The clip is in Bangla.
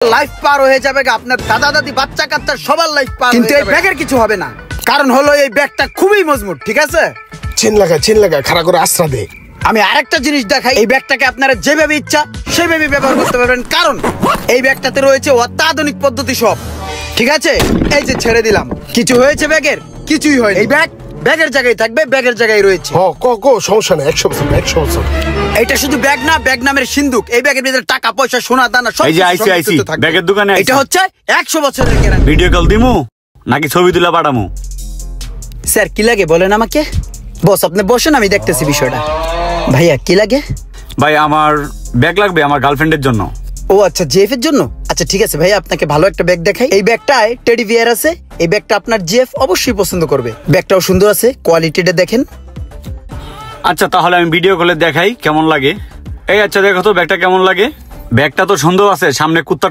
লাইফ পার হয়ে যাবে, আপনার দাদা দাদি বাচ্চা কাচ্চা সবার লাইফ পার, কিন্তু এই ব্যাগের কিছু হবে না। কারণ হলো এই ব্যাগটা খুবই মজবুত, ঠিক আছে? চেন লাগা খাড়া করে আশ্রা দে। আমি আরেকটা জিনিস দেখাই, এই ব্যাগটাকে আপনারা যেভাবে ইচ্ছা সেভাবে ব্যবহার করতে পারবেন, কারণ এই ব্যাগটাতে রয়েছে অত্যাধুনিক পদ্ধতি সব, ঠিক আছে? এই যে ছেড়ে দিলাম, কিছু হয়েছে ব্যাগের? কিছুই হয়। এই ব্যাগ ব্যাগের জায়গায় থাকবে, ব্যাগের জায়গায় রয়েছে। সমস্যা নেই, 100%। এটা শুধু ব্যাগ না, ব্যাগ নামের সিন্ধুক। এই ব্যাগের ভিতরে টাকা পয়সা সোনা দানা সব। এই যে আইসি ব্যাগের দোকানে এটা হচ্ছে 100 বছরের গ্যারান্টি। ভিডিও কল দিমু নাকি ছবি তুলে পাঠামু? স্যার কি লাগে বলেন আমাকে? বস আপনি বসেন, আমি দেখতেছি বিষয়টা। ভাইয়া কি লাগে? ভাই আমার ব্যাগ লাগবে আমার গার্লফ্রেন্ডের জন্য। ও আচ্ছা, জিএফ এর জন্য। আচ্ছা ঠিক আছে ভাইয়া, আপনাকে ভালো একটা ব্যাগ দেখাই। এই ব্যাগটায় টেডি বিয়ার আছে। এই ব্যাগটা আপনার জিএফ অবশ্যই পছন্দ করবে। ব্যাগটাও সুন্দর আছে, কোয়ালিটিটা দেখেন। আচ্ছা তাহলে আমি ভিডিও কলে দেখাই কেমন লাগে। এই আচ্ছা দেখো তো ব্যাগটা কেমন লাগে। ব্যাগটা তো সুন্দর আছে, সামনে কুত্তা